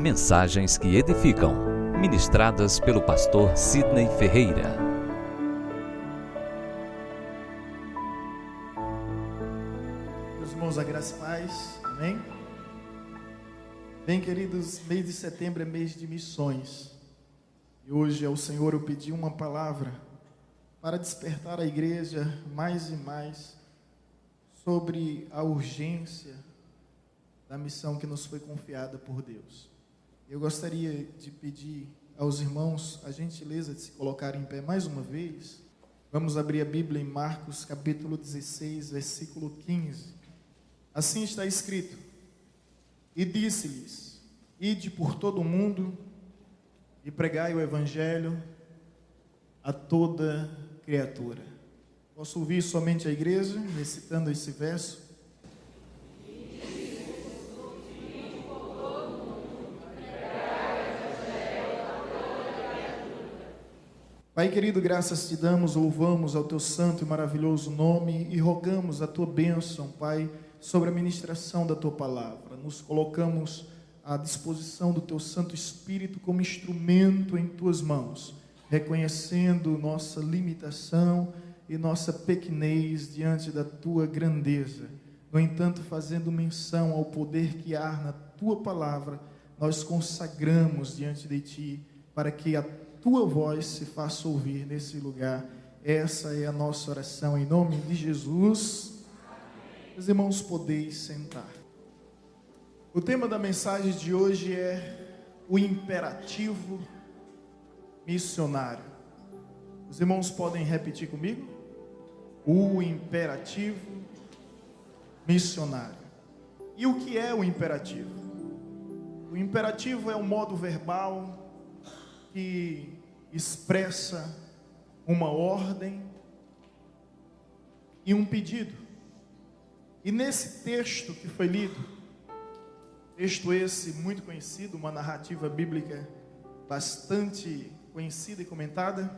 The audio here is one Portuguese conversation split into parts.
Mensagens que edificam, ministradas pelo pastor Sidney Ferreira. Meus irmãos, a graça e paz, amém? Bem, queridos, mês de setembro é mês de missões. E hoje ao Senhor eu pedi uma palavra para despertar a igreja mais e mais sobre a urgência da missão que nos foi confiada por Deus. Eu gostaria de pedir aos irmãos a gentileza de se colocarem em pé mais uma vez. Vamos abrir a Bíblia em Marcos capítulo 16, versículo 15. Assim está escrito: E disse-lhes: Ide por todo o mundo e pregai o evangelho a toda criatura. Posso ouvir somente a igreja recitando esse verso? Pai querido, graças te damos, louvamos ao teu santo e maravilhoso nome e rogamos a tua bênção, Pai, sobre a ministração da tua palavra. Nos colocamos à disposição do teu Santo Espírito como instrumento em tuas mãos, reconhecendo nossa limitação e nossa pequenez diante da tua grandeza. No entanto, fazendo menção ao poder que há na tua palavra, nós consagramos diante de ti para que a tua voz se faça ouvir nesse lugar. Essa é a nossa oração em nome de Jesus. Meus irmãos, podeis sentar. O tema da mensagem de hoje é o imperativo missionário. Os irmãos podem repetir comigo? O imperativo missionário. E o que é o imperativo? O imperativo é um modo verbal que expressa uma ordem e um pedido. E nesse texto que foi lido, texto esse muito conhecido, uma narrativa bíblica bastante conhecida e comentada,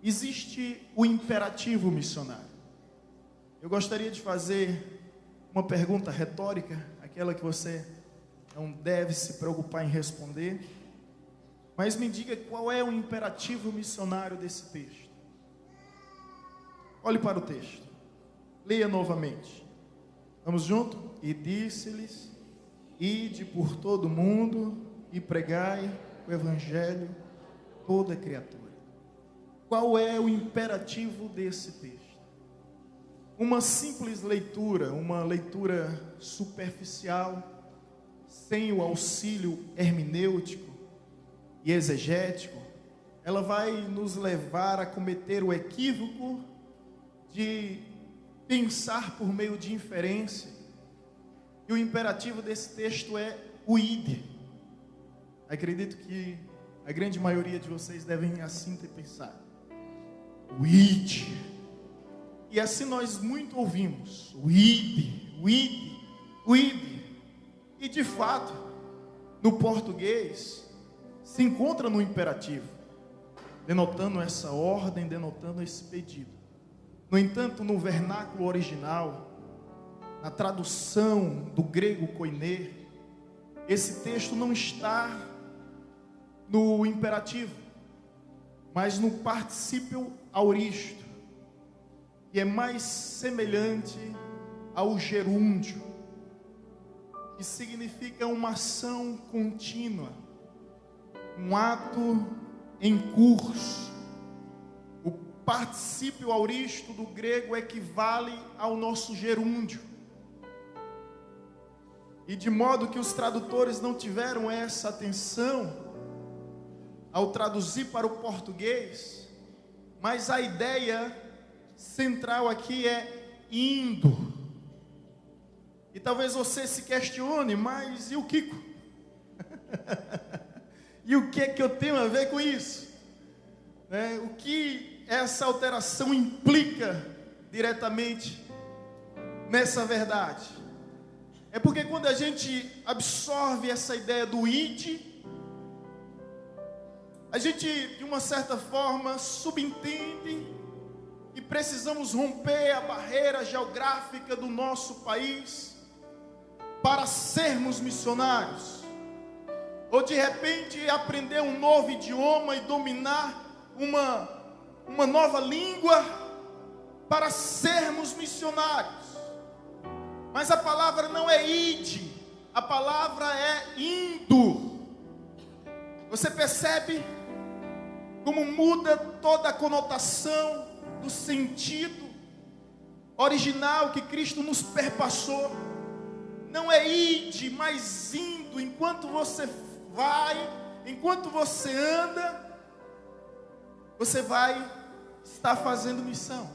existe o imperativo missionário. Eu gostaria de fazer uma pergunta retórica, aquela que você não deve se preocupar em responder, mas me diga qual é o imperativo missionário desse texto. Olhe para o texto, leia novamente. Vamos junto? E disse-lhes: Ide por todo o mundo e pregai o evangelho a toda criatura. Qual é o imperativo desse texto? Uma simples leitura, uma leitura superficial, sem o auxílio hermenêutico e exegético, ela vai nos levar a cometer o equívoco de pensar por meio de inferência. E o imperativo desse texto é o ide. Acredito que a grande maioria de vocês devem assim ter pensado. O ide. E assim nós muito ouvimos. O ide, o ide, o ide. E de fato, no português, se encontra no imperativo, denotando essa ordem, denotando esse pedido. No entanto, no vernáculo original, na tradução do grego koiné, esse texto não está no imperativo, mas no particípio auristo, que é mais semelhante ao gerúndio, que significa uma ação contínua, um ato em curso. O particípio auristo do grego equivale ao nosso gerúndio. E de modo que os tradutores não tiveram essa atenção ao traduzir para o português, mas a ideia central aqui é indo. E talvez você se questione, mas e o Kiko? E o que é que eu tenho a ver com isso? O que essa alteração implica diretamente nessa verdade? É porque quando a gente absorve essa ideia do id, a gente de uma certa forma subentende que precisamos romper a barreira geográfica do nosso país para sermos missionários. ou de repente aprender um novo idioma e dominar uma nova língua para sermos missionários. Mas a palavra não é ide, a palavra é indo. Você percebe como muda toda a conotação do sentido original que Cristo nos perpassou? Não é ide, mas indo. Enquanto você vai, enquanto você anda, você vai estar fazendo missão.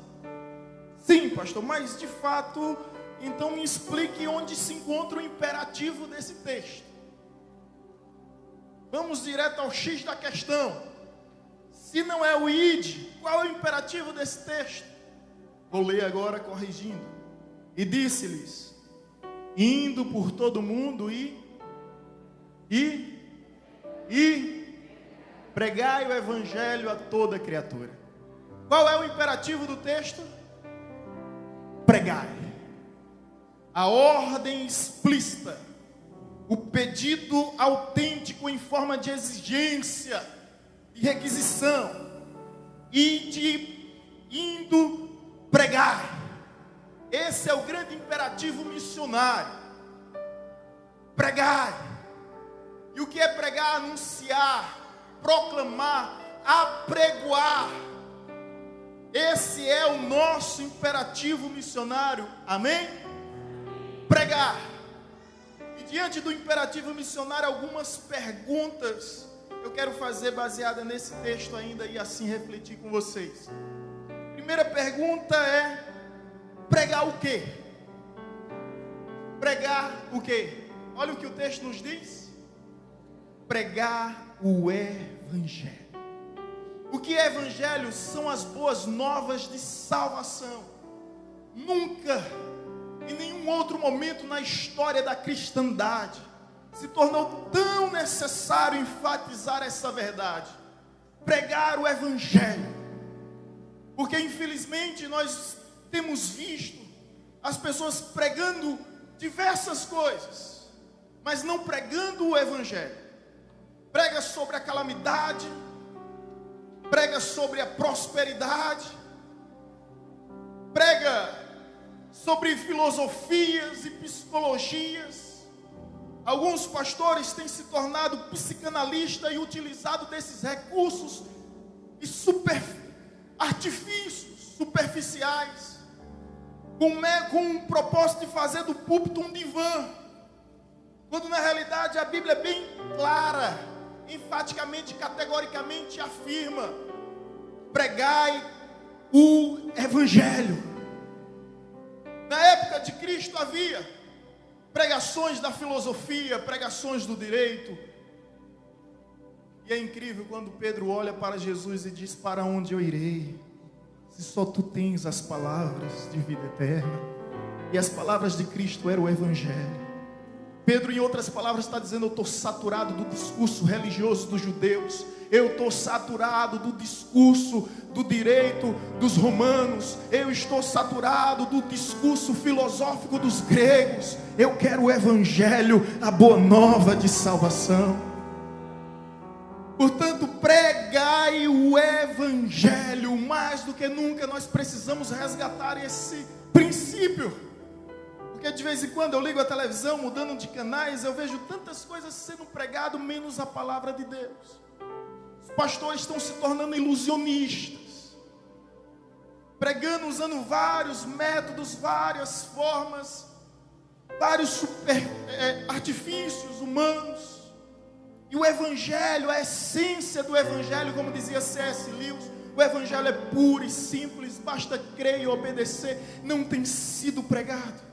Sim, pastor, mas de fato, então me explique onde se encontra o imperativo desse texto. Vamos direto ao X da questão. Se não é o ide, qual é o imperativo desse texto? Vou ler agora corrigindo. E disse-lhes: indo por todo mundo e pregai o evangelho a toda criatura. Qual é o imperativo do texto? Pregai. A ordem explícita, o pedido autêntico em forma de exigência, de requisição, indo pregar. Esse é o grande imperativo missionário. Pregai. E o que é pregar? Anunciar, proclamar, apregoar. Esse é o nosso imperativo missionário. Amém? Pregar. E diante do imperativo missionário, algumas perguntas eu quero fazer baseada nesse texto ainda e assim refletir com vocês. Primeira pergunta é: pregar o quê? Pregar o quê? Olha o que o texto nos diz. Pregar o evangelho. O que é evangelho? São as boas novas de salvação. Nunca, em nenhum outro momento na história da cristandade, se tornou tão necessário enfatizar essa verdade. Pregar o evangelho. Porque infelizmente nós temos visto as pessoas pregando diversas coisas, mas não pregando o evangelho. Prega sobre a calamidade, prega sobre a prosperidade, prega sobre filosofias e psicologias. Alguns pastores têm se tornado psicanalistas e utilizado desses recursos e artifícios superficiais, com o propósito de fazer do púlpito um divã, quando na realidade a Bíblia é bem clara, enfaticamente, categoricamente afirma: pregai o evangelho. Na época de Cristo havia pregações da filosofia, pregações do direito. E é incrível quando Pedro olha para Jesus e diz: para onde eu irei, se só tu tens as palavras de vida eterna? E as palavras de Cristo eram o evangelho. Pedro, em outras palavras, está dizendo: eu estou saturado do discurso religioso dos judeus, eu estou saturado do discurso do direito dos romanos, eu estou saturado do discurso filosófico dos gregos. Eu quero o evangelho, a boa nova de salvação. Portanto, pregai o evangelho. Mais do que nunca nós precisamos resgatar esse princípio. Porque de vez em quando eu ligo a televisão, mudando de canais, eu vejo tantas coisas sendo pregadas, menos a palavra de Deus. Os pastores estão se tornando ilusionistas, pregando usando vários métodos, várias formas, vários artifícios humanos. E o evangelho, a essência do evangelho, como dizia C.S. Lewis, o evangelho é puro e simples, basta crer e obedecer. Não tem sido pregado.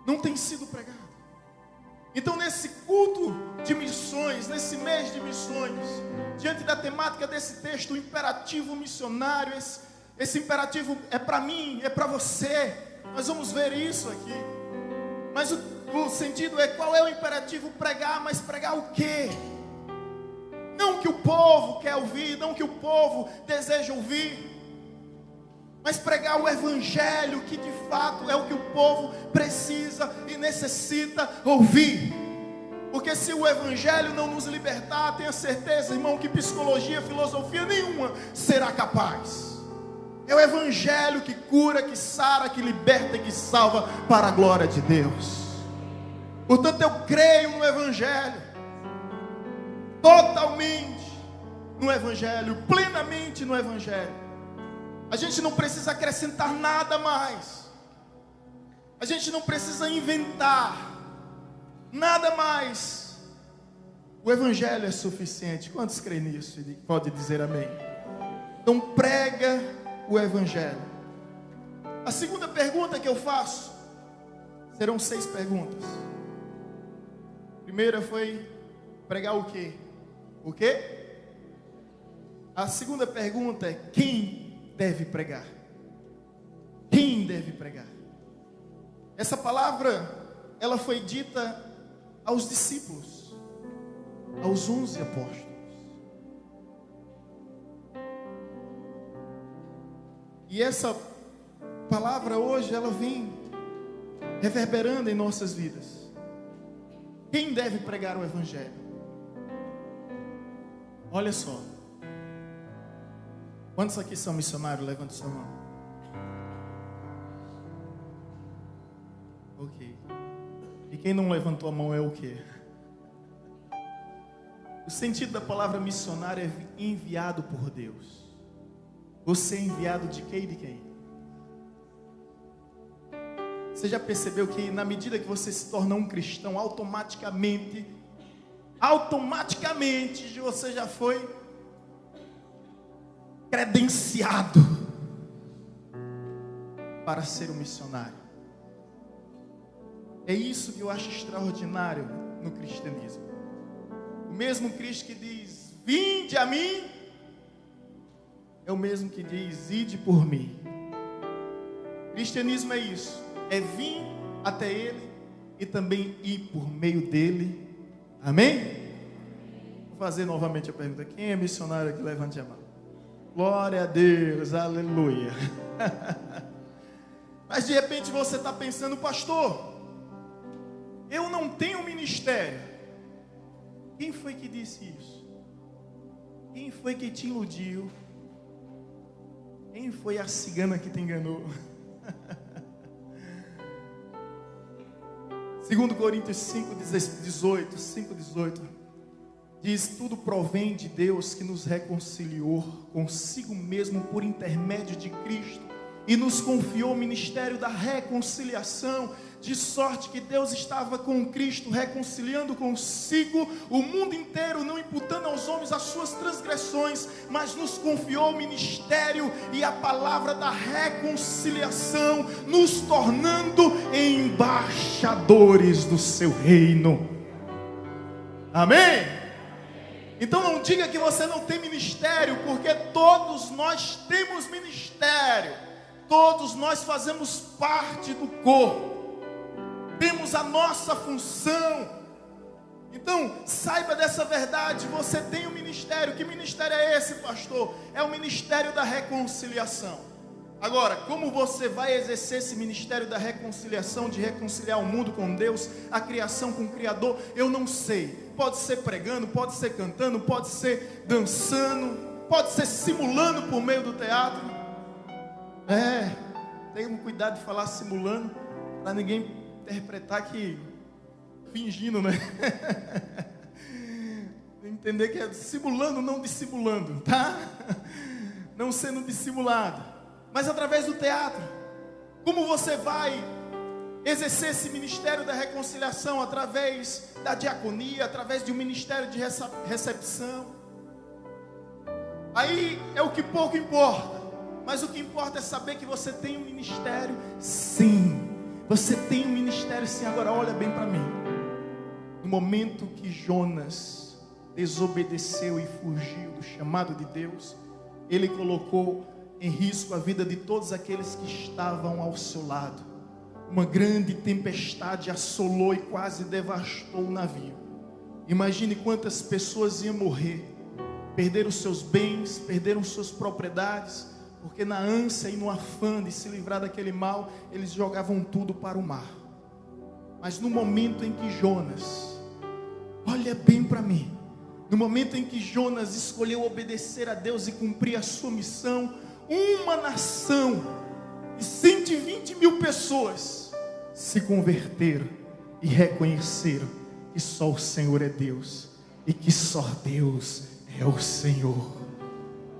Não tem sido pregado. Então, nesse culto de missões, nesse mês de missões, diante da temática desse texto, o imperativo missionário, esse imperativo é para mim, é para você. Nós vamos ver isso aqui. Mas o sentido é: qual é o imperativo? Pregar, mas pregar o quê? Não o que o povo quer ouvir, não o que o povo deseja ouvir, mas pregar o evangelho, que de fato é o que o povo precisa e necessita ouvir. Porque se o evangelho não nos libertar, tenha certeza, irmão, que psicologia, filosofia nenhuma será capaz. É o evangelho que cura, que sara, que liberta e que salva para a glória de Deus. Portanto, eu creio no evangelho, totalmente no evangelho, plenamente no evangelho. A gente não precisa acrescentar nada mais. A gente não precisa inventar nada mais. O evangelho é suficiente. Quantos creem nisso? Pode dizer amém. Então prega o evangelho. A segunda pergunta que eu faço, serão 6 perguntas. A primeira foi pregar o quê? O quê? A segunda pergunta é: quem deve pregar? Quem deve pregar? Essa palavra, ela foi dita aos discípulos, aos 11 apóstolos. E essa palavra hoje, ela vem reverberando em nossas vidas. Quem deve pregar o evangelho? Olha só. Quantos aqui são missionários? Levante sua mão. Ok. E quem não levantou a mão é o quê? O sentido da palavra missionário é enviado por Deus. Você é enviado de quem e de quem? Você já percebeu que na medida que você se torna um cristão, automaticamente você já foi credenciado para ser um missionário. É isso que eu acho extraordinário no cristianismo. O mesmo Cristo que diz: vinde a mim, é o mesmo que diz: ide por mim. Cristianismo é isso, é vir até Ele e também ir por meio dele. Amém? Vou fazer novamente a pergunta: quem é missionário aqui? Levante a mão. Glória a Deus, aleluia. Mas de repente você está pensando: pastor, eu não tenho ministério. Quem foi que disse isso? Quem foi que te iludiu? Quem foi a cigana que te enganou? 2 Coríntios 5:18 diz: tudo provém de Deus, que nos reconciliou consigo mesmo por intermédio de Cristo e nos confiou o ministério da reconciliação, de sorte que Deus estava com Cristo reconciliando consigo o mundo inteiro, não imputando aos homens as suas transgressões, mas nos confiou o ministério e a palavra da reconciliação, nos tornando embaixadores do seu reino. Amém? Então não diga que você não tem ministério, porque todos nós temos ministério. Todos nós fazemos parte do corpo. Temos a nossa função. Então saiba dessa verdade. Você tem um ministério. Que ministério é esse, pastor? É o ministério da reconciliação. Agora, como você vai exercer esse ministério da reconciliação, de reconciliar o mundo com Deus, a criação com o Criador? Eu não sei. Pode ser pregando, pode ser cantando, pode ser dançando, pode ser simulando por meio do teatro. Tenha cuidado de falar simulando, para ninguém interpretar que fingindo, né? Entender que é simulando, não dissimulando, tá? Não sendo dissimulado, mas através do teatro. Como você vai exercer esse ministério da reconciliação? Através da diaconia, através de um ministério de recepção. Aí é o que pouco importa. Mas o que importa é saber que você tem um ministério. Sim, você tem um ministério sim. Agora olha bem para mim. No momento que Jonas desobedeceu e fugiu do chamado de Deus, ele colocou em risco a vida de todos aqueles que estavam ao seu lado. Uma grande tempestade assolou e quase devastou o navio. Imagine quantas pessoas iam morrer. Perderam seus bens, perderam suas propriedades, porque na ânsia e no afã de se livrar daquele mal, eles jogavam tudo para o mar. Mas no momento em que Jonas Olha bem para mim. No momento em que Jonas escolheu obedecer a Deus e cumprir a sua missão, uma nação de 120 mil pessoas se converteram e reconheceram que só o Senhor é Deus e que só Deus é o Senhor.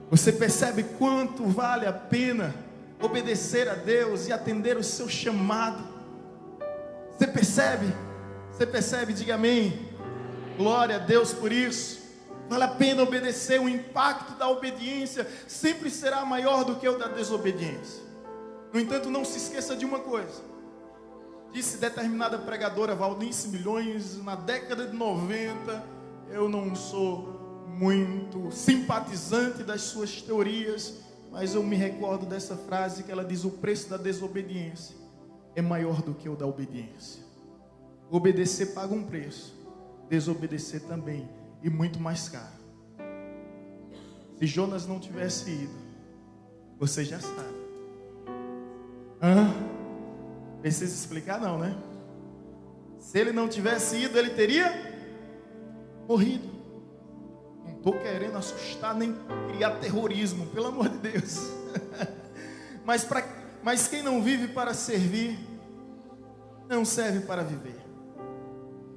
Você percebe quanto vale a pena obedecer a Deus e atender o seu chamado? Você percebe? Você percebe? Diga amém. Glória a Deus por isso. Vale a pena obedecer. O impacto da obediência sempre será maior do que o da desobediência. No entanto, não se esqueça de uma coisa. Disse determinada pregadora Valnice Milhões, na década de 90, eu não sou muito simpatizante das suas teorias, mas eu me recordo dessa frase que ela diz: o preço da desobediência é maior do que o da obediência. Obedecer paga um preço, desobedecer também, e muito mais caro. Se Jonas não tivesse ido, você já sabe. Precisa explicar não, né? Se ele não tivesse ido, ele teria morrido. Não estou querendo assustar nem criar terrorismo, pelo amor de Deus. Mas quem não vive para servir, não serve para viver.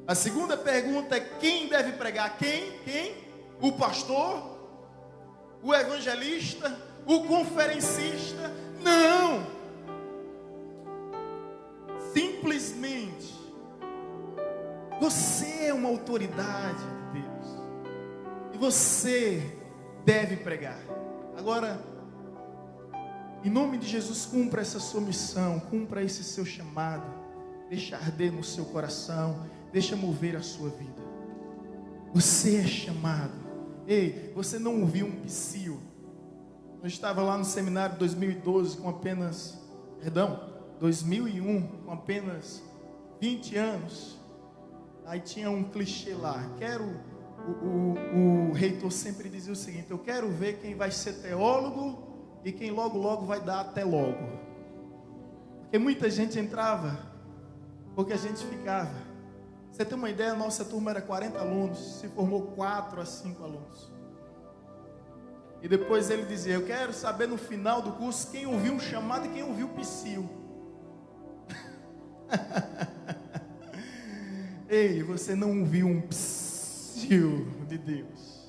A segunda pergunta é: quem deve pregar? Quem? O pastor? O evangelista? O conferencista? Não! Simplesmente, você é uma autoridade de Deus e você deve pregar. Agora, em nome de Jesus, cumpra essa sua missão, cumpra esse seu chamado, deixa arder no seu coração, deixa mover a sua vida. Você é chamado. Ei, você não ouviu um psio. Eu estava lá no seminário 2012 com apenas, 2001, com apenas 20 anos. Aí tinha um clichê lá. O reitor sempre dizia o seguinte: eu quero ver quem vai ser teólogo e quem logo vai dar até logo. Porque muita gente entrava, porque a gente ficava. Você tem uma ideia, a nossa turma era 40 alunos, se formou 4 a 5 alunos. E depois ele dizia: eu quero saber no final do curso quem ouviu um chamado e quem ouviu o psio. Ei, você não ouviu um psio de Deus,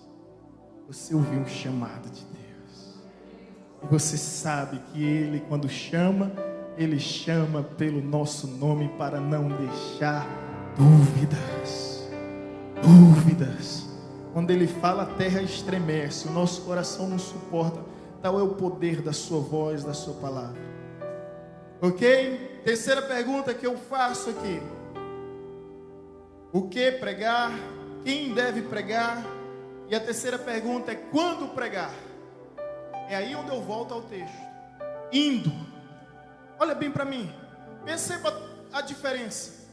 você ouviu um chamado de Deus. E você sabe que Ele, quando chama, Ele chama pelo nosso nome para não deixar dúvidas. Quando Ele fala, a terra estremece, o nosso coração não suporta. Tal é o poder da sua voz, da sua palavra. Ok? Terceira pergunta que eu faço aqui: o que pregar? Quem deve pregar? E a terceira pergunta é: quando pregar? É aí onde eu volto ao texto. Indo. Olha bem para mim. Perceba a diferença.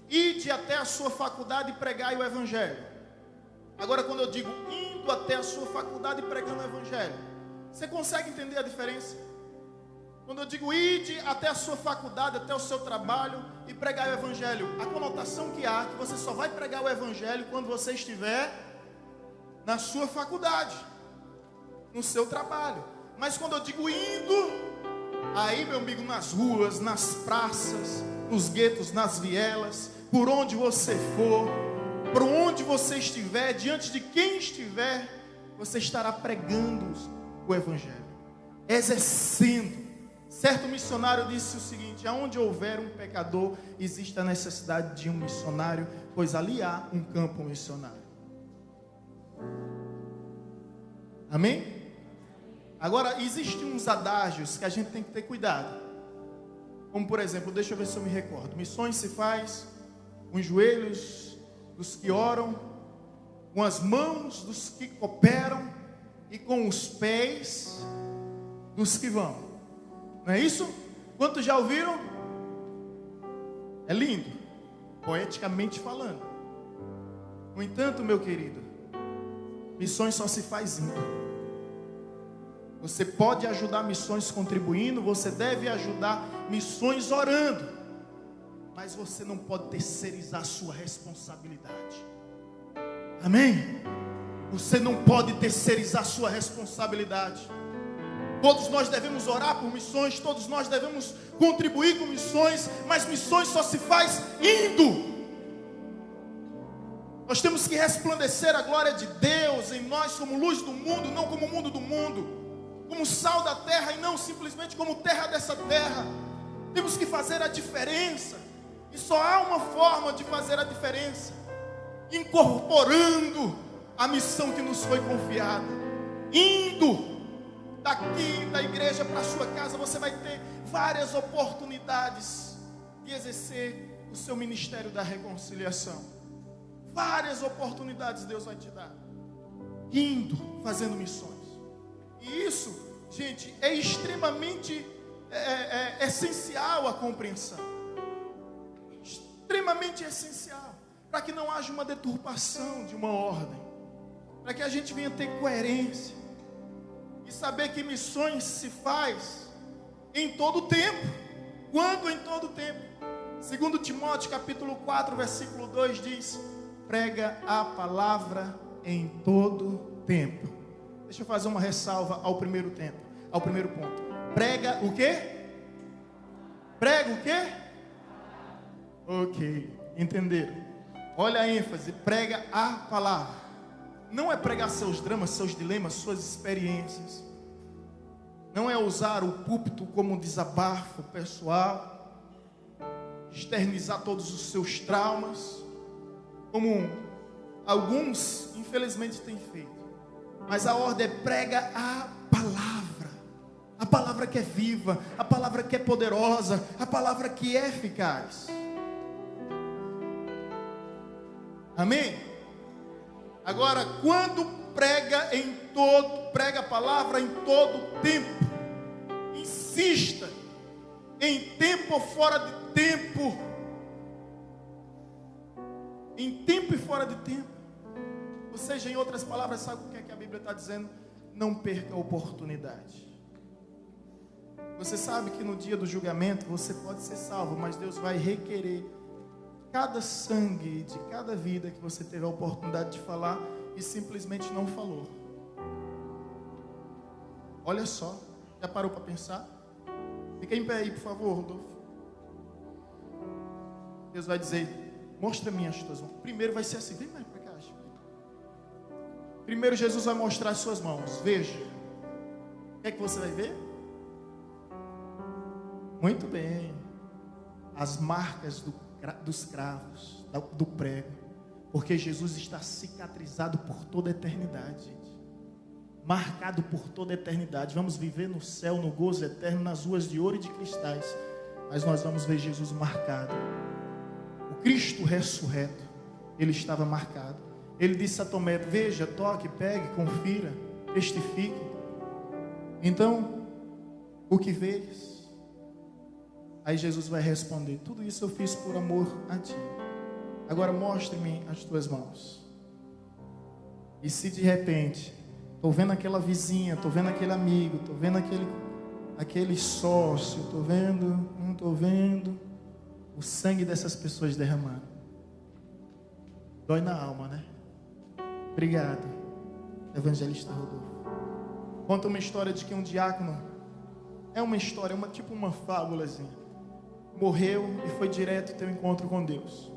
Ide até a sua faculdade e pregai o evangelho. Agora, quando eu digo indo até a sua faculdade e pregando o evangelho, você consegue entender a diferença? Quando eu digo ide até a sua faculdade, até o seu trabalho e pregar o evangelho, a conotação que há é que você só vai pregar o evangelho quando você estiver na sua faculdade, no seu trabalho. Mas quando eu digo indo, aí, meu amigo, nas ruas, nas praças, nos guetos, nas vielas, por onde você for, por onde você estiver, diante de quem estiver, você estará pregando o evangelho, exercendo. Certo missionário disse o seguinte: aonde houver um pecador, existe a necessidade de um missionário, pois ali há um campo missionário. Amém? Agora, existem uns adágios que a gente tem que ter cuidado. Como por exemplo, deixa eu ver se eu me recordo. Missões se faz com os joelhos dos que oram, com as mãos dos que cooperam e com os pés dos que vão. Não é isso? Quantos já ouviram? É lindo, poeticamente falando. No entanto, meu querido, missões só se faz indo. Você pode ajudar missões contribuindo, você deve ajudar missões orando, mas você não pode terceirizar a sua responsabilidade. Amém? Você não pode terceirizar sua responsabilidade. Todos nós devemos orar por missões, todos nós devemos contribuir com missões, mas missões só se faz indo. Nós temos que resplandecer a glória de Deus em nós como luz do mundo, não como mundo do mundo, como sal da terra e não simplesmente como terra dessa terra. Temos que fazer a diferença, e só há uma forma de fazer a diferença: incorporando a missão que nos foi confiada, indo daqui da igreja para a sua casa. Você vai ter várias oportunidades de exercer o seu ministério da reconciliação. Várias oportunidades Deus vai te dar, indo, fazendo missões. E isso, gente, é extremamente essencial a compreensão. Extremamente essencial, para que não haja uma deturpação de uma ordem, para que a gente venha ter coerência e saber que missões se faz em todo o tempo. Quando em todo o tempo? 2 Timóteo capítulo 4, versículo 2 diz: prega a palavra em todo tempo. Deixa eu fazer uma ressalva ao primeiro ponto. Prega o quê? Prega o quê? Ok, entenderam? Olha a ênfase: prega a palavra. Não é pregar seus dramas, seus dilemas, suas experiências. Não é usar o púlpito como um desabafo pessoal, externizar todos os seus traumas, como alguns infelizmente têm feito. Mas a ordem é: prega a palavra que é viva, a palavra que é poderosa, a palavra que é eficaz. Amém? Agora, quando prega a palavra em todo tempo, insista em tempo ou fora de tempo, em tempo e fora de tempo. Ou seja, em outras palavras, sabe o que é que a Bíblia está dizendo? Não perca a oportunidade. Você sabe que no dia do julgamento você pode ser salvo, mas Deus vai requerer cada sangue de cada vida que você teve a oportunidade de falar e simplesmente não falou. Olha só, já parou para pensar? Fica em pé aí, por favor, Rodolfo. Deus vai dizer: mostra-me as tuas mãos. Primeiro vai ser assim, vem mais para cá. Primeiro Jesus vai mostrar as suas mãos. Veja. O que é que você vai ver? Muito bem. As marcas dos cravos, do prego. Porque Jesus está cicatrizado por toda a eternidade, gente. Marcado por toda a eternidade. Vamos viver no céu, no gozo eterno, nas ruas de ouro e de cristais. Mas nós vamos ver Jesus marcado. O Cristo ressurreto, ele estava marcado. Ele disse a Tomé: veja, toque, pegue, confira, testifique. Então, o que vês? Aí Jesus vai responder: tudo isso eu fiz por amor a ti. Agora mostre-me as tuas mãos. E se de repente estou vendo aquela vizinha, estou vendo aquele amigo, estou vendo aquele sócio, estou vendo o sangue dessas pessoas derramando, dói na alma, né? Obrigado, evangelista Rodolfo. Conta uma história de que um diácono, é uma história, tipo uma fábulazinha, morreu e foi direto ter um encontro com Deus.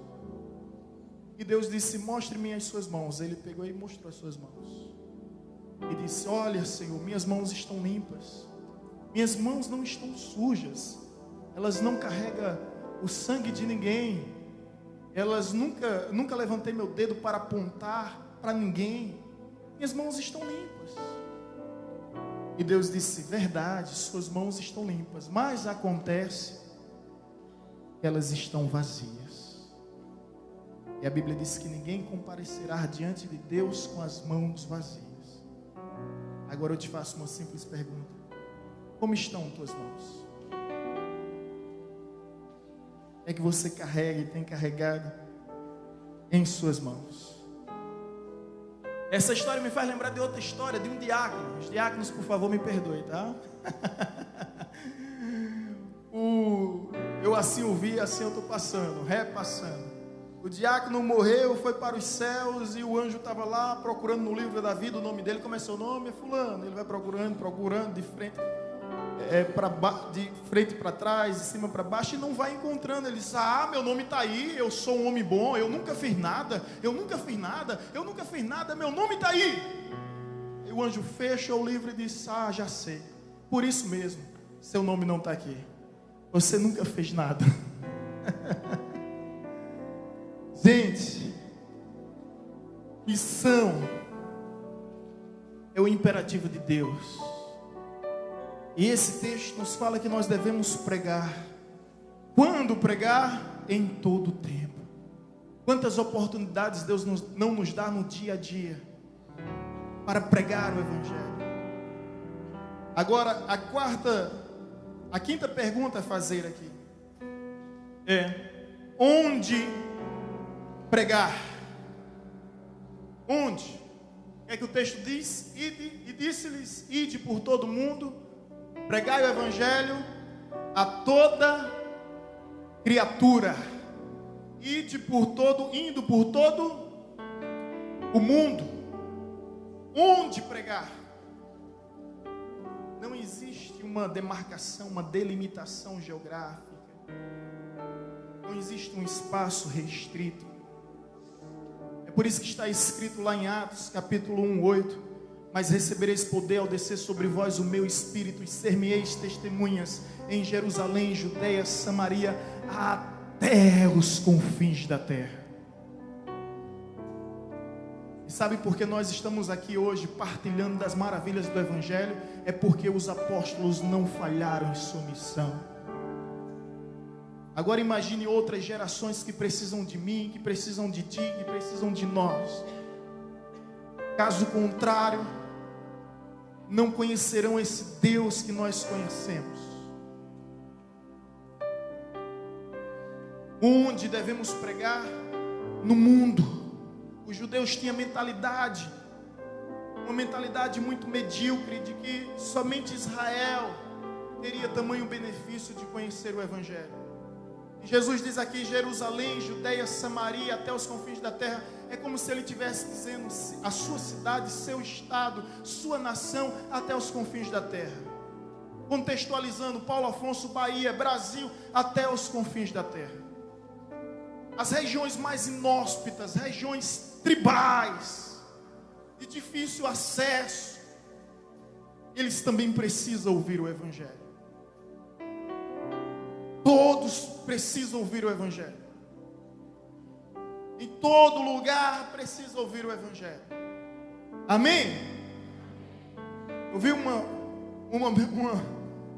E Deus disse: mostre-me as suas mãos. Ele pegou e mostrou as suas mãos. E disse: olha, Senhor, minhas mãos estão limpas. Minhas mãos não estão sujas. Elas não carregam o sangue de ninguém. Elas nunca levantei meu dedo para apontar para ninguém. Minhas mãos estão limpas. E Deus disse: verdade, suas mãos estão limpas. Mas acontece que elas estão vazias. E a Bíblia diz que ninguém comparecerá diante de Deus com as mãos vazias. Agora eu te faço uma simples pergunta: como estão tuas mãos? É que você carrega e tem carregado em suas mãos. Essa história me faz lembrar de outra história, de um diácono. Os diáconos, por favor, me perdoem, tá? Eu assim ouvi, assim eu estou passando, repassando. O diácono morreu, foi para os céus, e o anjo estava lá procurando no livro da vida o nome dele. Como é seu nome? É fulano. Ele vai procurando de frente de frente para trás, de cima para baixo, e não vai encontrando. Ele diz: meu nome está aí, eu sou um homem bom, eu nunca fiz nada, meu nome está aí. E o anjo fecha o livro e diz: já sei, por isso mesmo, seu nome não está aqui, você nunca fez nada. Gente, missão é o imperativo de Deus. E esse texto nos fala que nós devemos pregar. Quando pregar? Em todo o tempo. Quantas oportunidades Deus não nos dá no dia a dia para pregar o Evangelho. Agora, a quinta pergunta a fazer aqui é: onde pregar? Onde? O que é que o texto diz? E disse-lhes: ide por todo o mundo, pregai o Evangelho a toda criatura. Indo por todo o mundo. Onde pregar? Não existe uma demarcação, uma delimitação geográfica. Não existe um espaço restrito. É por isso que está escrito lá em Atos, capítulo 1:8: mas recebereis poder ao descer sobre vós o meu espírito, e ser-me-eis testemunhas em Jerusalém, Judeia, Samaria, até os confins da terra. E sabe por que nós estamos aqui hoje partilhando das maravilhas do Evangelho? É porque os apóstolos não falharam em sua missão. Agora imagine outras gerações que precisam de mim, que precisam de ti, que precisam de nós. Caso contrário, não conhecerão esse Deus que nós conhecemos. Onde devemos pregar? No mundo. Os judeus tinham uma mentalidade muito medíocre, de que somente Israel teria tamanho benefício de conhecer o Evangelho. E Jesus diz aqui: Jerusalém, Judeia, Samaria, até os confins da terra. É como se ele estivesse dizendo a sua cidade, seu estado, sua nação, até os confins da terra. Contextualizando, Paulo Afonso, Bahia, Brasil, até os confins da terra. As regiões mais inóspitas, regiões tribais, de difícil acesso, eles também precisam ouvir o Evangelho. Todos precisam ouvir o Evangelho. Em todo lugar precisa ouvir o Evangelho. Amém? Eu vi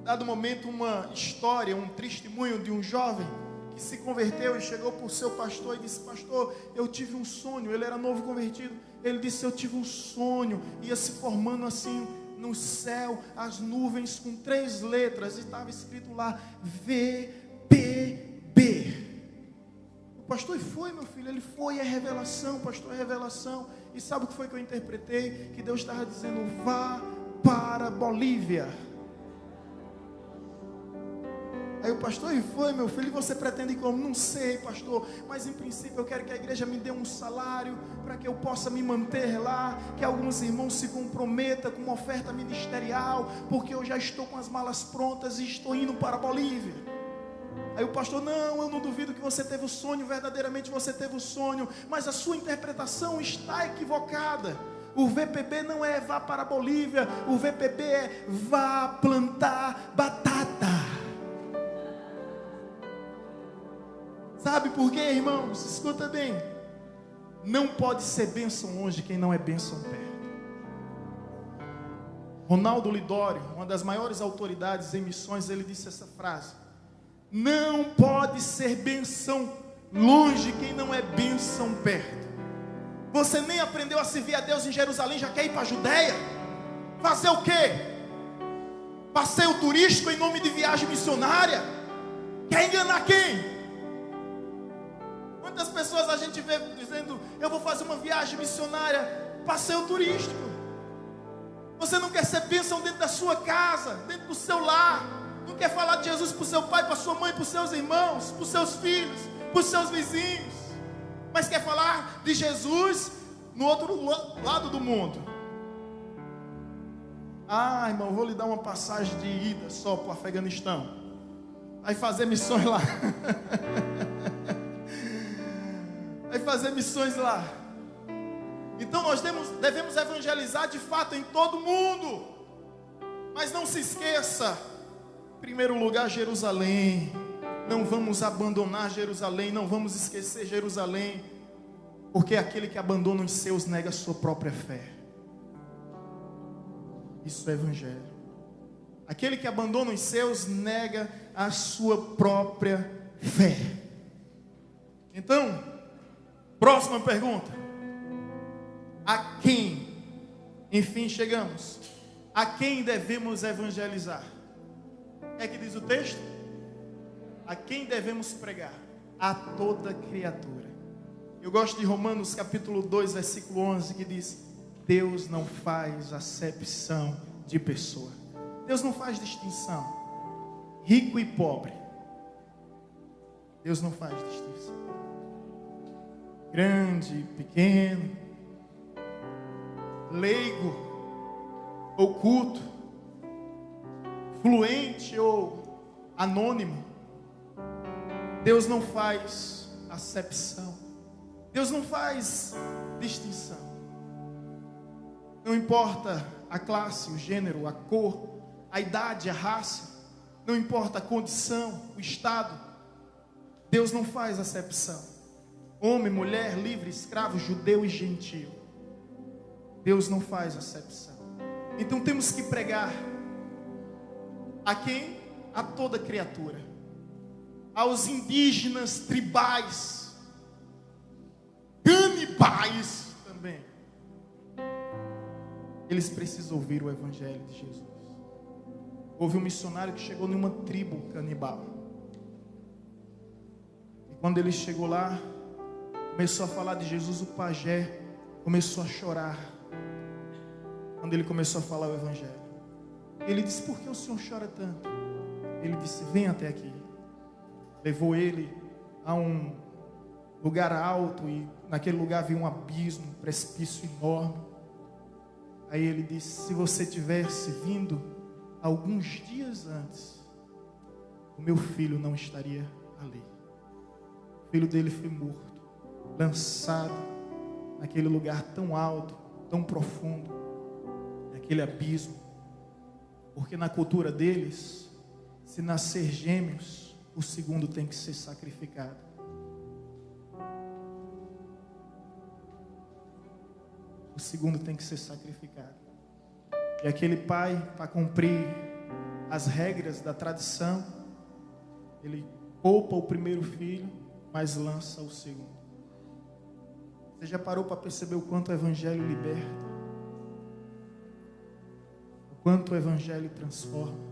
dado momento, uma história, um testemunho de um jovem que se converteu e chegou para o seu pastor e disse: pastor, eu tive um sonho. Ele era novo convertido. Ele disse: eu tive um sonho, ia se formando assim no céu, as nuvens com 3 letras, e estava escrito lá VPB. O pastor: e foi, meu filho? Ele foi, é revelação, pastor, é revelação. E sabe o que foi que eu interpretei? Que Deus estava dizendo: vá para Bolívia. Aí o pastor: e foi, meu filho? E você pretende como? Não sei, pastor, mas em princípio eu quero que a igreja me dê um salário para que eu possa me manter lá, que alguns irmãos se comprometam com uma oferta ministerial, porque eu já estou com as malas prontas e estou indo para a Bolívia. Aí o pastor: não, eu não duvido que você teve o sonho, verdadeiramente você teve o sonho, mas a sua interpretação está equivocada. O VPB não é vá para a Bolívia, o VPB é vá plantar batata. Sabe por quê, irmãos? Escuta bem. Não pode ser bênção longe quem não é bênção perto. Ronaldo Lidório, uma das maiores autoridades em missões, ele disse essa frase: não pode ser bênção longe quem não é bênção perto. Você nem aprendeu a servir a Deus em Jerusalém, já quer ir para a Judeia? Fazer o quê? Passeio turístico em nome de viagem missionária? Quer enganar quem? Quantas pessoas a gente vê dizendo: eu vou fazer uma viagem missionária, passeio turístico. Você não quer ser bênção dentro da sua casa, dentro do seu lar. Não quer falar de Jesus para o seu pai, para a sua mãe, para os seus irmãos, para os seus filhos, para os seus vizinhos. mas quer falar de Jesus no outro lado do mundo. Ah, irmão, vou lhe dar uma passagem de ida só para o Afeganistão. Vai fazer missões lá. Vai fazer missões lá. Então nós devemos evangelizar de fato em todo mundo. Mas não se esqueça, em primeiro lugar, Jerusalém. Não vamos abandonar Jerusalém, não vamos esquecer Jerusalém, porque aquele que abandona os seus nega a sua própria fé. Isso é evangelho. Aquele que abandona os seus nega a sua própria fé. Então, próxima pergunta. A quem, enfim, chegamos? A quem devemos evangelizar? O que é que diz o texto? A quem devemos pregar? A toda criatura. Eu gosto de Romanos capítulo 2, versículo 11, que diz: Deus não faz acepção de pessoa. Deus não faz distinção. Rico e pobre. Deus não faz distinção. Grande, pequeno, leigo ou culto, fluente ou anônimo. Deus não faz acepção. Deus não faz distinção. Não importa a classe, o gênero, a cor, a idade, a raça. Não importa a condição, o estado. Deus não faz acepção. Homem, mulher, livre, escravo, judeu e gentio. Deus não faz acepção. Então temos que pregar a quem? A toda criatura. Aos indígenas, tribais, canibais também. Eles precisam ouvir o evangelho de Jesus. Houve um missionário que chegou numa tribo canibal. E quando ele chegou lá, começou a falar de Jesus, o pajé começou a chorar. Quando ele começou a falar o evangelho, ele disse: por que o senhor chora tanto? Ele disse: vem até aqui. Levou ele a um lugar alto, e naquele lugar havia um abismo, um precipício enorme. Aí ele disse: se você tivesse vindo alguns dias antes, o meu filho não estaria ali. O filho dele foi morto, lançado naquele lugar tão alto, tão profundo, naquele abismo. Porque na cultura deles, se nascer gêmeos, o segundo tem que ser sacrificado. O segundo tem que ser sacrificado. E aquele pai, para cumprir as regras da tradição, ele poupa o primeiro filho, mas lança o segundo. Você já parou para perceber o quanto o evangelho liberta? O quanto o evangelho transforma?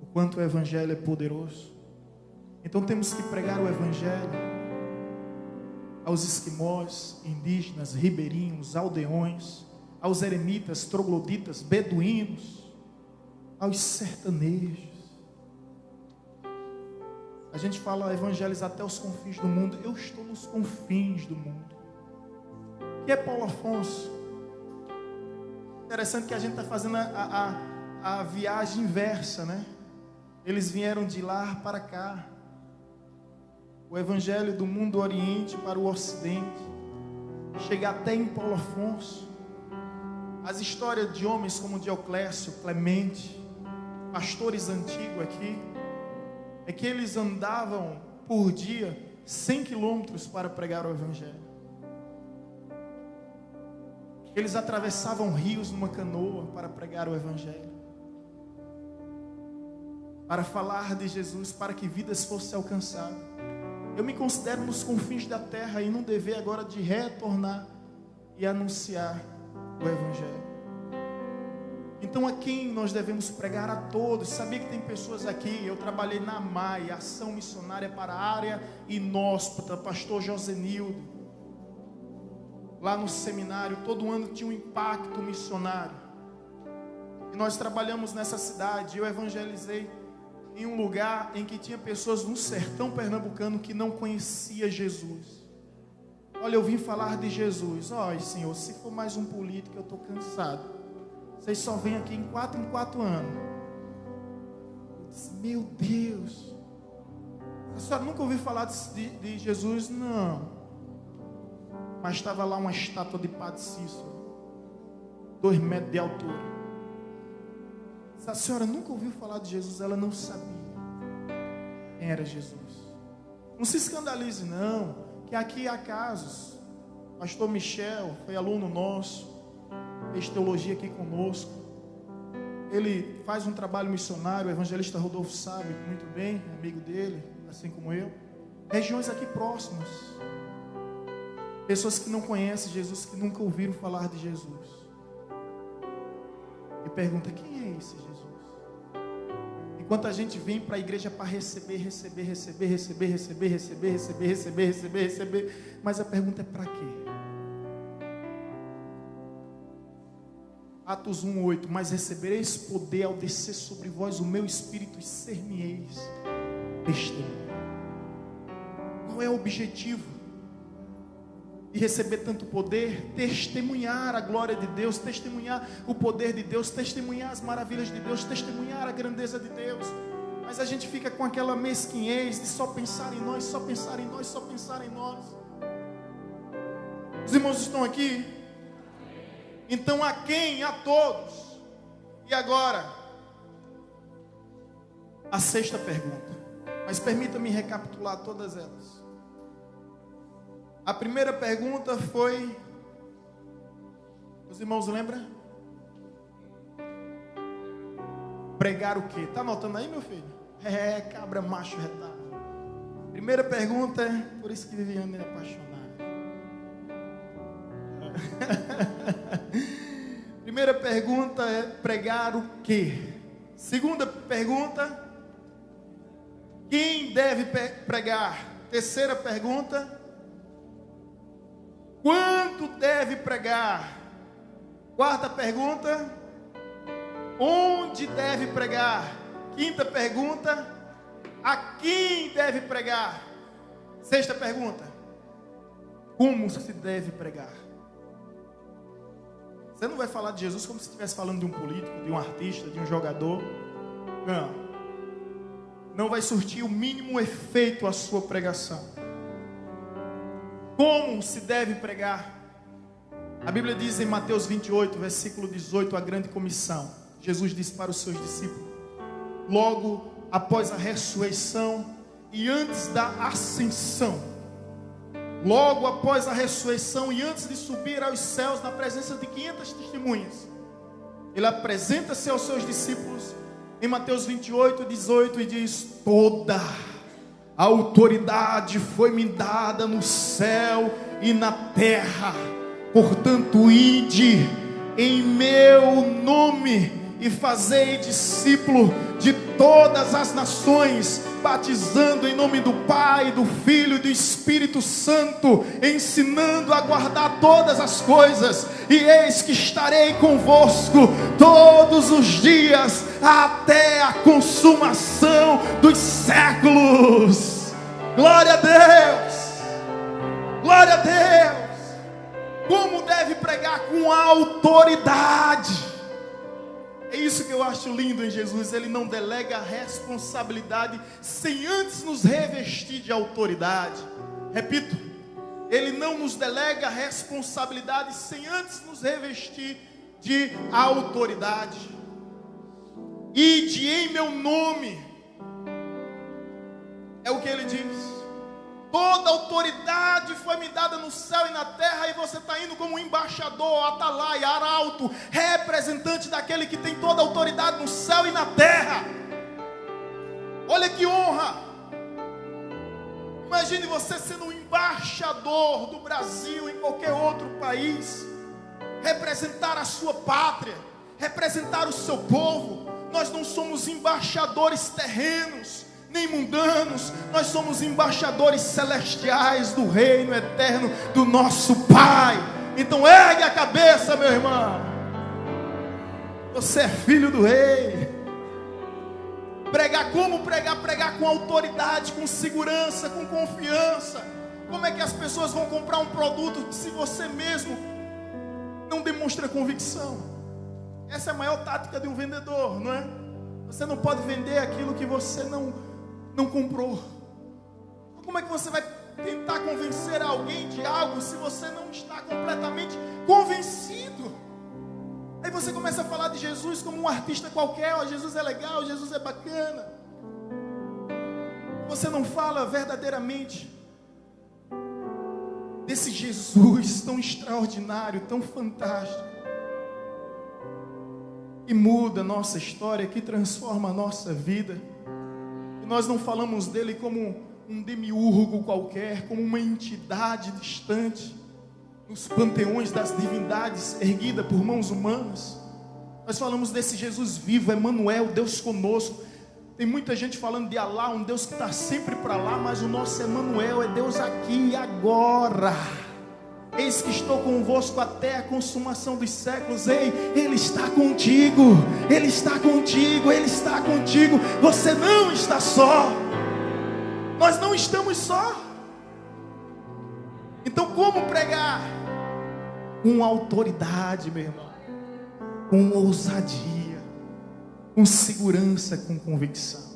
O quanto o evangelho é poderoso? Então temos que pregar o evangelho aos esquimós, indígenas, ribeirinhos, aldeões, aos eremitas, trogloditas, beduínos, aos sertanejos. A gente fala evangelizar até os confins do mundo. Eu estou nos confins do mundo. O que é Paulo Afonso? Interessante que a gente está fazendo a viagem inversa, né? Eles vieram de lá para cá. O evangelho do mundo oriente para o ocidente. Chegar até em Paulo Afonso. As histórias de homens como Dioclésio, Clemente, pastores antigos aqui, é que eles andavam por dia 100 quilômetros para pregar o evangelho. Eles atravessavam rios numa canoa para pregar o evangelho, para falar de Jesus, para que vidas fossem alcançadas. Eu me considero nos confins da terra e não dever agora de retornar e anunciar o evangelho. Então a quem nós devemos pregar? A todos. Sabia que tem pessoas aqui, eu trabalhei na AMAI, Ação Missionária para a Área Inóspita, pastor Josenildo, lá no seminário, todo ano tinha um impacto missionário, e nós trabalhamos nessa cidade. Eu evangelizei em um lugar em que tinha pessoas no sertão pernambucano que não conhecia Jesus. olha, eu vim falar de Jesus. Olha, Senhor, se for mais um político, eu estou cansado. Vocês só vêm aqui em 4 anos. Eu disse, meu Deus. A senhora nunca ouviu falar de Jesus? Não. Mas estava lá uma estátua de Padre Cícero, 2 metros de altura. Se a senhora nunca ouviu falar de Jesus, ela não sabia quem era Jesus. Não se escandalize não, que aqui há casos. Pastor Michel foi aluno nosso, fez teologia aqui conosco. Ele faz um trabalho missionário, o evangelista Rodolfo sabe muito bem, amigo dele, assim como eu. Regiões aqui próximas. Pessoas que não conhecem Jesus, que nunca ouviram falar de Jesus. E pergunta, quem é esse Jesus? Enquanto a gente vem para a igreja para receber. Mas a pergunta é para quê? Atos 1:8. Mas recebereis poder ao descer sobre vós o meu espírito e ser-me-eis testemunha. Qual é o objetivo de receber tanto poder? Testemunhar a glória de Deus, testemunhar o poder de Deus, testemunhar as maravilhas de Deus, testemunhar a grandeza de Deus. Mas a gente fica com aquela mesquinhez de só pensar em nós, só pensar em nós, só pensar em nós. Os irmãos estão aqui? Então a quem? A todos. E agora? A 6ª pergunta. Mas permita-me recapitular todas elas. A primeira pergunta foi, os irmãos lembram? Pregar o quê? Está anotando aí, meu filho? Cabra macho retado. Primeira pergunta é, por isso que Viviane é apaixonada. Primeira pergunta é pregar o quê? Segunda pergunta, quem deve pregar? Terceira pergunta, quanto deve pregar? Quarta pergunta, onde deve pregar? Quinta pergunta, a quem deve pregar? Sexta pergunta, como se deve pregar? Você não vai falar de Jesus como se estivesse falando de um político, de um artista, de um jogador. Não. Não vai surtir o mínimo efeito a sua pregação. Como se deve pregar? A Bíblia diz em Mateus 28, versículo 18, a grande comissão. Jesus disse para os seus discípulos, logo após a ressurreição e antes da ascensão, logo após a ressurreição e antes de subir aos céus, na presença de 500 testemunhas, ele apresenta-se aos seus discípulos em Mateus 28, 18 e diz, toda a autoridade foi-me dada no céu e na terra, portanto ide em meu nome e fazei discípulo de todas as nações, batizando em nome do Pai, do Filho e do Espírito Santo, ensinando a guardar todas as coisas, e eis que estarei convosco todos os dias, até a consumação dos séculos. Glória a Deus! Glória a Deus! Como deve pregar? Com autoridade. É isso que eu acho lindo em Jesus. Ele não delega a responsabilidade sem antes nos revestir de autoridade. Repito, ele não nos delega a responsabilidade sem antes nos revestir de autoridade. Ide em meu nome, é o que ele diz. Toda autoridade foi me dada no céu e na terra, e você está indo como embaixador, atalaia, arauto, representante daquele que tem toda a autoridade no céu e na terra. Olha que honra! Imagine você sendo um embaixador do Brasil em qualquer outro país, representar a sua pátria, representar o seu povo. Nós não somos embaixadores terrenos, nem mundanos, nós somos embaixadores celestiais do reino eterno do nosso Pai. Então ergue a cabeça, meu irmão, você é filho do rei. Pregar como pregar? Pregar com autoridade, com segurança, com confiança. Como é que as pessoas vão comprar um produto se você mesmo não demonstra convicção? Essa é a maior tática de um vendedor, não é? Você não pode vender aquilo que você não comprou. Como é que você vai tentar convencer alguém de algo se você não está completamente convencido? Aí você começa a falar de Jesus como um artista qualquer. Oh, Jesus é legal, Jesus é bacana. Você não fala verdadeiramente desse Jesus tão extraordinário, tão fantástico, que muda a nossa história, que transforma a nossa vida. E nós não falamos dele como um demiurgo qualquer, como uma entidade distante nos panteões das divindades erguida por mãos humanas. Nós falamos desse Jesus vivo, Emanuel, Deus conosco. Tem muita gente falando de Alá, um Deus que está sempre para lá, mas o nosso Emanuel é Deus aqui e agora. Eis que estou convosco até a consumação dos séculos. Ei, Ele está contigo, Ele está contigo, Ele está contigo. Você não está só. Nós não estamos só. Então como pregar? Com autoridade, meu irmão, com ousadia, com segurança, com convicção.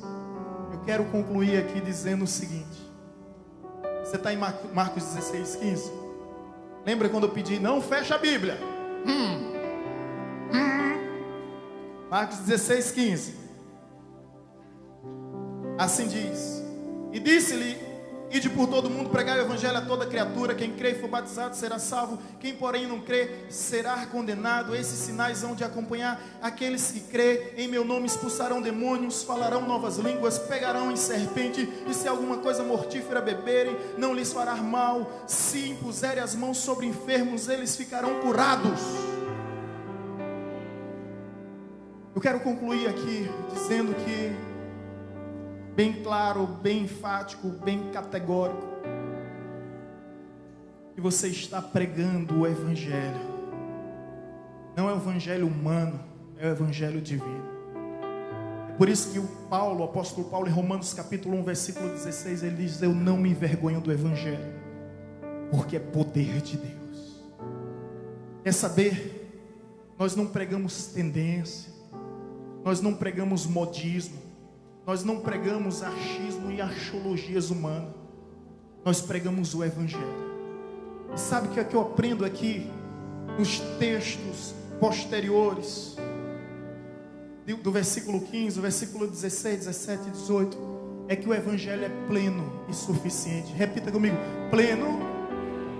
Eu quero concluir aqui dizendo o seguinte. Você está em Marcos 16:15? Lembra quando eu pedi, não fecha a Bíblia? Marcos 16:15. Assim diz: e disse-lhe: ide por todo mundo, pregai o evangelho a toda criatura. Quem crê e for batizado será salvo, quem porém não crê será condenado. Esses sinais hão de acompanhar aqueles que crê. Em meu nome expulsarão demônios, falarão novas línguas, pegarão em serpente, e se alguma coisa mortífera beberem, não lhes fará mal. Se impuserem as mãos sobre enfermos, eles ficarão curados. Eu quero concluir aqui dizendo que, bem claro, bem enfático, bem categórico, que você está pregando o evangelho. Não é o evangelho humano, é o evangelho divino. É por isso que o apóstolo Paulo, em Romanos capítulo 1, versículo 16, ele diz: eu não me envergonho do evangelho, porque é poder de Deus. Quer saber? Nós não pregamos tendência, nós não pregamos modismo, nós não pregamos achismo e axiologias humanas. Nós pregamos o evangelho. E sabe o que é que eu aprendo aqui nos textos posteriores do versículo 15, do versículo 16, 17 e 18? É que o evangelho é pleno e suficiente. Repita comigo: pleno,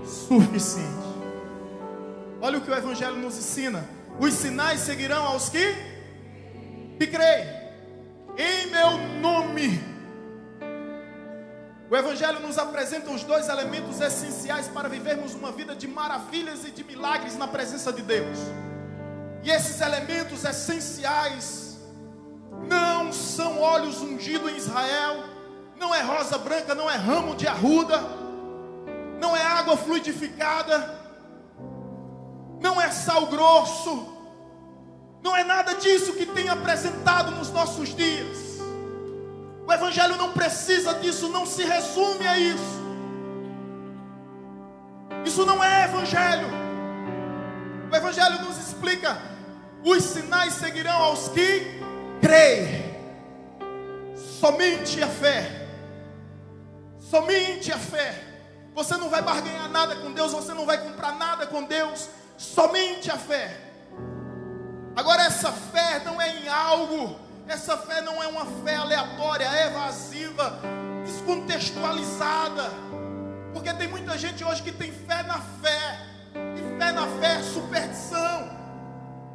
suficiente. Olha o que o evangelho nos ensina: os sinais seguirão aos que creem em meu nome. O evangelho nos apresenta os dois elementos essenciais para vivermos uma vida de maravilhas e de milagres na presença de Deus. E esses elementos essenciais não são óleos ungidos em Israel, não é rosa branca, não é ramo de arruda, não é água fluidificada, não é sal grosso, não é nada disso que tem apresentado nos nossos dias. O evangelho não precisa disso, não se resume a isso. Isso não é evangelho. O evangelho nos explica: os sinais seguirão aos que creem. Somente a fé. Somente a fé. Você não vai barganhar nada com Deus, você não vai comprar nada com Deus. Somente a fé. Agora, essa fé não é em algo, essa fé não é uma fé aleatória, evasiva, descontextualizada. Porque tem muita gente hoje que tem fé na fé, e fé na fé é superstição.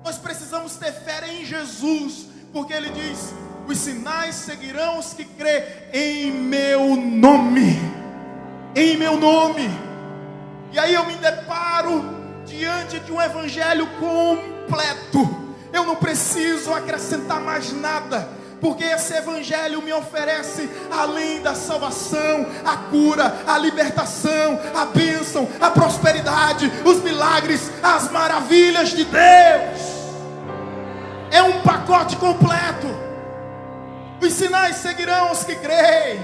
Nós precisamos ter fé em Jesus, porque Ele diz: os sinais seguirão os que crêem em meu nome. Em meu nome. E aí eu me deparo diante de um evangelho completo. Eu não preciso acrescentar mais nada, porque esse evangelho me oferece, além da salvação, a cura, a libertação, a bênção, a prosperidade, os milagres, as maravilhas de Deus. É um pacote completo. Os sinais seguirão os que creem.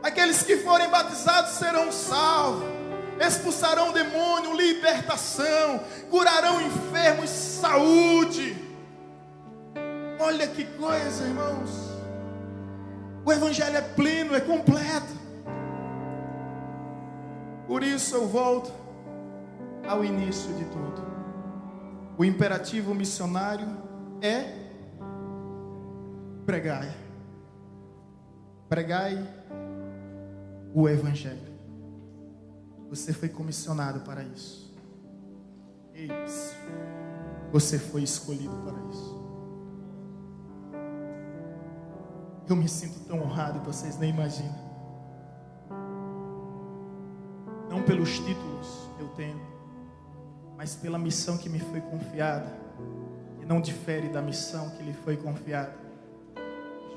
Aqueles que forem batizados serão salvos, expulsarão o demônio, libertação, curarão enfermos, saúde. Olha que coisa, irmãos. O evangelho é pleno, é completo. Por isso eu volto ao início de tudo. O imperativo missionário é pregai. Pregai o evangelho. Você foi comissionado para isso. Eis, você foi escolhido para isso. Eu me sinto tão honrado, vocês nem imaginam. Não pelos títulos que eu tenho, mas pela missão que me foi confiada, que não difere da missão que lhe foi confiada.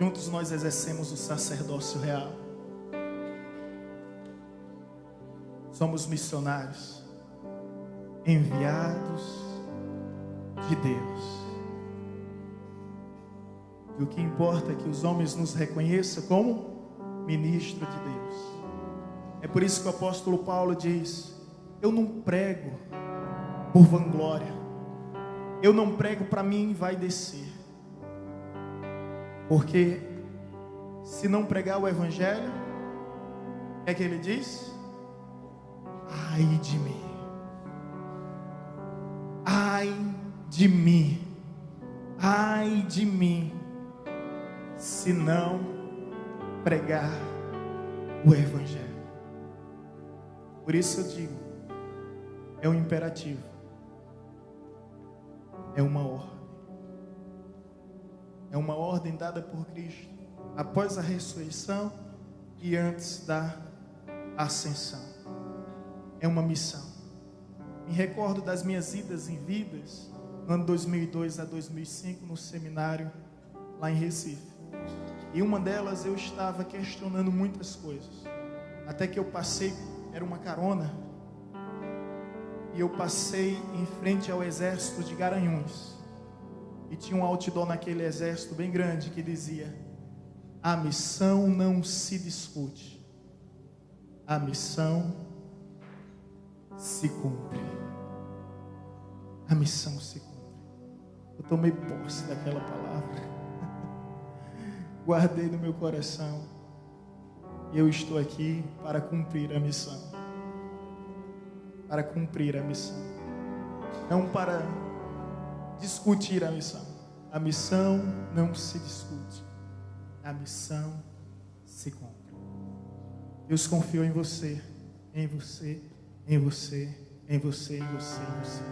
Juntos nós exercemos o sacerdócio real. Somos missionários, enviados de Deus. E o que importa é que os homens nos reconheçam como ministro de Deus. É por isso que o apóstolo Paulo diz: eu não prego por vanglória, eu não prego para mim vai descer. Porque se não pregar o evangelho, o que é que ele diz? Ai de mim, ai de mim, ai de mim, se não pregar o evangelho. Por isso eu digo, é um imperativo, é uma ordem. É uma ordem dada por Cristo após a ressurreição e antes da ascensão. É uma missão. Me recordo das minhas idas e vindas no ano 2002 a 2005 no seminário lá em Recife. E uma delas eu estava questionando muitas coisas. Até que eu passei, era uma carona, e eu passei em frente ao exército de Garanhuns. E tinha um outdoor naquele exército bem grande que dizia: a missão não se discute, a missão se cumpre. A missão se cumpre. Eu tomei posse daquela palavra, guardei no meu coração, e eu estou aqui para cumprir a missão. Para cumprir a missão, não para discutir a missão. A missão não se discute, a missão se cumpre. Deus confiou em você, em você, em você, em você, em você, em você.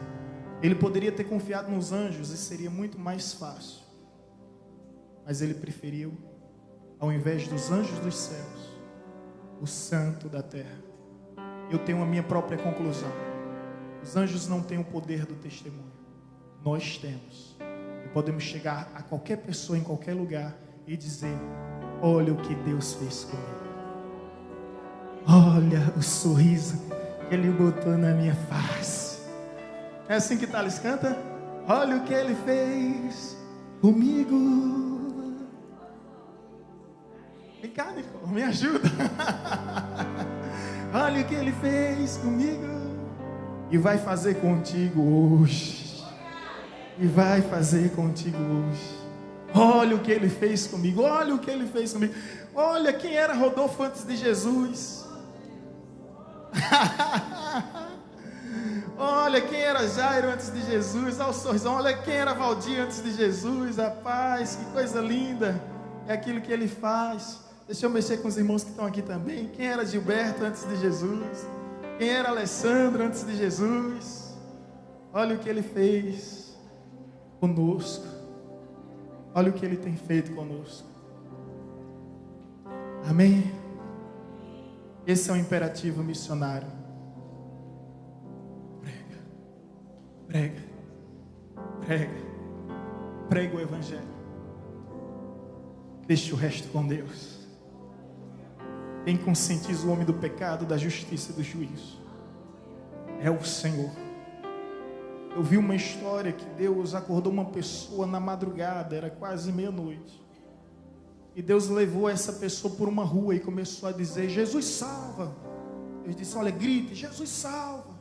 Ele poderia ter confiado nos anjos e seria muito mais fácil, mas ele preferiu, ao invés dos anjos dos céus, o santo da terra. Eu tenho a minha própria conclusão. Os anjos não têm o poder do testemunho. Nós temos. E podemos chegar a qualquer pessoa em qualquer lugar e dizer: olha o que Deus fez comigo. Olha o sorriso que Ele botou na minha face. É assim que Thales canta? Olha o que Ele fez comigo. Vem cá, Nicole, me ajuda. Olha o que Ele fez comigo e vai fazer contigo hoje. E vai fazer contigo hoje. Olha o que Ele fez comigo. Olha o que Ele fez comigo. Olha quem era Rodolfo antes de Jesus. Olha quem era Jairo antes de Jesus. Olha o sorrisão. Olha quem era Valdir antes de Jesus. Rapaz, que coisa linda. É aquilo que Ele faz. Deixa eu mexer com os irmãos que estão aqui também. Quem era Gilberto antes de Jesus? Quem era Alessandro antes de Jesus? Olha o que Ele fez conosco. Olha o que Ele tem feito conosco. Amém? Esse é o imperativo missionário. Prega, prega, prega, prega o Evangelho. Deixa o resto com Deus. Quem conscientiza o homem do pecado, da justiça e do juízo é o Senhor. Eu vi uma história que Deus acordou uma pessoa na madrugada, era quase meia-noite. E Deus levou essa pessoa por uma rua e começou a dizer: Jesus salva. Eu disse: olha, grite, Jesus salva.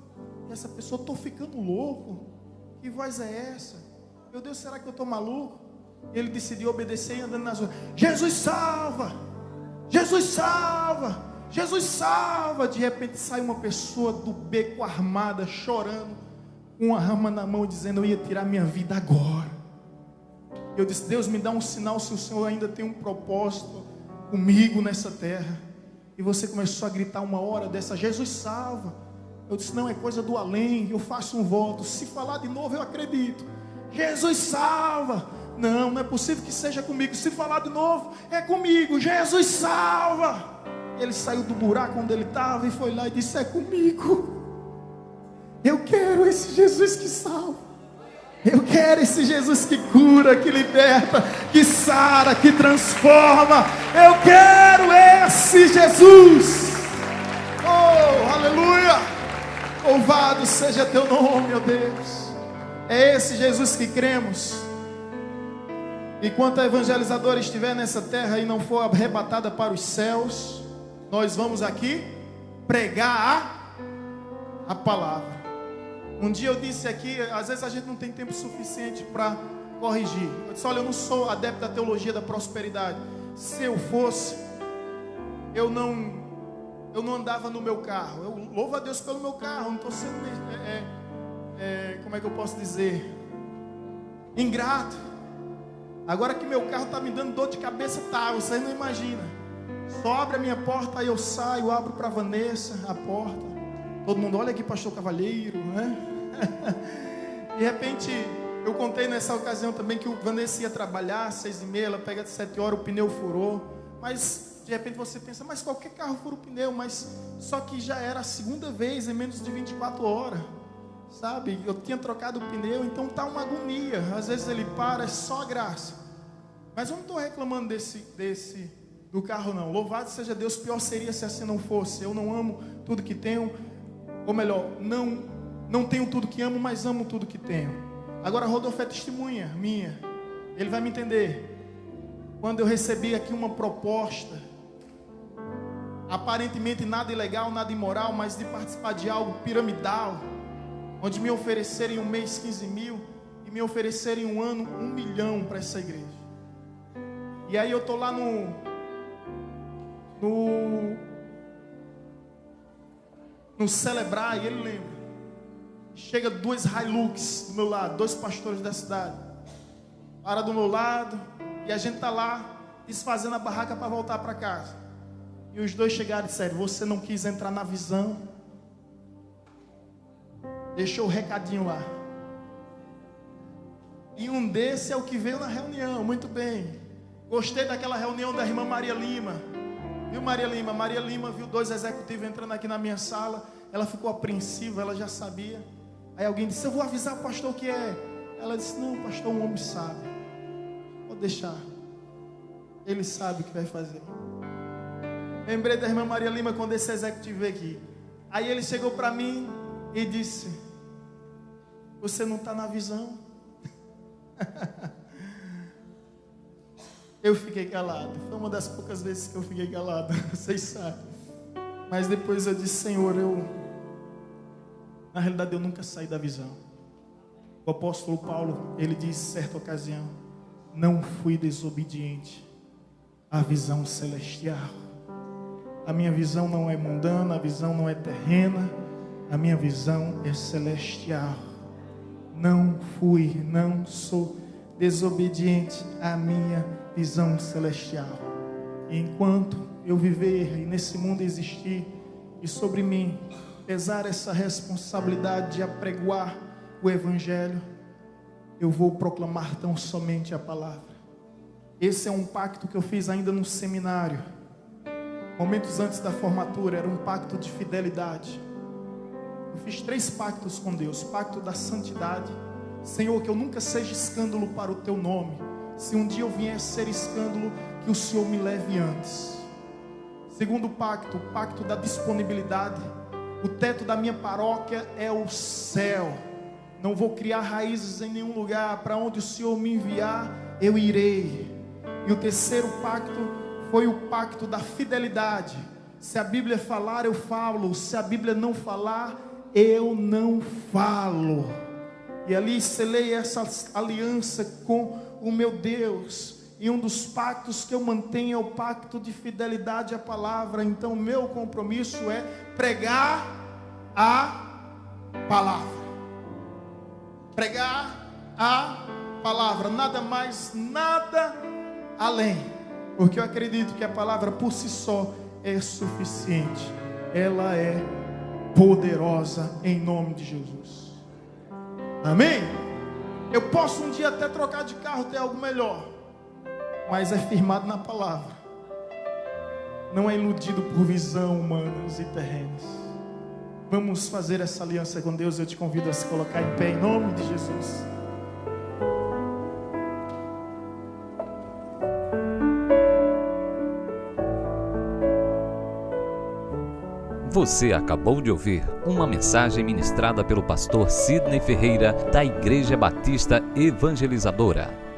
E essa pessoa: estou ficando louco. Que voz é essa? Meu Deus, será que eu estou maluco? E ele decidiu obedecer e andando nas ruas: Jesus salva, Jesus salva, Jesus salva. De repente sai uma pessoa do beco armada, chorando, com uma arma na mão, dizendo: eu ia tirar minha vida agora. Eu disse: Deus, me dá um sinal se o Senhor ainda tem um propósito comigo nessa terra. E você começou a gritar uma hora dessa: Jesus salva. Eu disse: não, é coisa do além. Eu faço um voto, se falar de novo eu acredito. Jesus salva. Não, não é possível que seja comigo. Se falar de novo, é comigo. Jesus salva. Ele saiu do buraco onde ele estava e foi lá e disse: é comigo. Eu quero esse Jesus que salva. Eu quero esse Jesus que cura, que liberta, que sara, que transforma. Eu quero esse Jesus. Oh, aleluia. Louvado seja teu nome, meu Deus. É esse Jesus que cremos. Enquanto a evangelizadora estiver nessa terra e não for arrebatada para os céus, nós vamos aqui pregar a palavra. Um dia eu disse aqui, às vezes a gente não tem tempo suficiente para corrigir. Eu disse: olha, eu não sou adepto da teologia da prosperidade. Se eu fosse, eu não andava no meu carro. Eu louvo a Deus pelo meu carro. Não estou sendo, como é que eu posso dizer, ingrato. Agora que meu carro está me dando dor de cabeça, tá, vocês não imaginam. Só abre a minha porta, aí eu saio, abro para a Vanessa a porta. Todo mundo: olha aqui, pastor Cavalheiro, né? De repente, eu contei nessa ocasião também que o Vanessa ia trabalhar às 6h30, ela pega de 7 horas, o pneu furou. Mas, de repente você pensa: mas qualquer carro fura o pneu. Mas, só que já era a segunda vez em menos de 24 horas. Sabe, eu tinha trocado o pneu, então tá uma agonia. Às vezes ele para, é só graça. Mas eu não estou reclamando do carro não. Louvado seja Deus, pior seria se assim não fosse. Eu não amo tudo que tenho, ou melhor, não tenho tudo que amo, mas amo tudo que tenho. Agora Rodolfo é testemunha minha, ele vai me entender. Quando eu recebi aqui uma proposta, aparentemente nada ilegal, nada imoral, mas de participar de algo piramidal, onde me oferecerem um mês 15 mil e me oferecerem um ano 1 milhão para essa igreja. E aí eu estou lá no celebrar, e ele lembra. Chega 2 Hilux do meu lado, 2 pastores da cidade, para do meu lado, e a gente está lá desfazendo a barraca para voltar para casa. E os 2 chegaram e disseram: você não quis entrar na visão? Deixou o recadinho lá. E um desse é o que veio na reunião. Muito bem. Gostei daquela reunião da irmã Maria Lima. Viu, Maria Lima? Maria Lima viu 2 executivos entrando aqui na minha sala. Ela ficou apreensiva, ela já sabia. Aí alguém disse: eu vou avisar o pastor o que é. Ela disse: não, pastor, um homem sabe. Pode deixar. Ele sabe o que vai fazer. Lembrei da irmã Maria Lima quando esse executivo veio aqui. Aí ele chegou para mim e disse: você não está na visão. Eu fiquei calado. Foi uma das poucas vezes que eu fiquei calado. Vocês sabem. Mas depois eu disse: Senhor, na realidade eu nunca saí da visão. O apóstolo Paulo, ele disse certa ocasião: não fui desobediente à visão celestial. A minha visão não é mundana, a visão não é terrena, a minha visão é celestial. Não sou desobediente à minha visão celestial. E enquanto eu viver e nesse mundo existir, e sobre mim pesar essa responsabilidade de apregoar o Evangelho, eu vou proclamar tão somente a palavra. Esse é um pacto que eu fiz ainda no seminário, momentos antes da formatura. Era um pacto de fidelidade. Eu fiz 3 pactos com Deus. Pacto da santidade: Senhor, que eu nunca seja escândalo para o teu nome. Se um dia eu vier a ser escândalo, que o Senhor me leve antes. Segundo pacto, o pacto da disponibilidade. O teto da minha paróquia é o céu. Não vou criar raízes em nenhum lugar. Para onde o Senhor me enviar, eu irei. E o terceiro pacto foi o pacto da fidelidade. Se a Bíblia falar, eu falo. Se a Bíblia não falar, eu não falo. E ali selei essa aliança com o meu Deus. E um dos pactos que eu mantenho é o pacto de fidelidade à palavra. Então, meu compromisso é pregar a palavra. Pregar a palavra. Nada mais, nada além. Porque eu acredito que a palavra por si só é suficiente. Ela é poderosa em nome de Jesus. Amém? Eu posso um dia até trocar de carro, ter algo melhor, mas é firmado na palavra. Não é iludido por visão humanas e terrenas. Vamos fazer essa aliança com Deus. Eu te convido a se colocar em pé em nome de Jesus. Você acabou de ouvir uma mensagem ministrada pelo pastor Sidney Ferreira, da Igreja Batista Evangelizadora.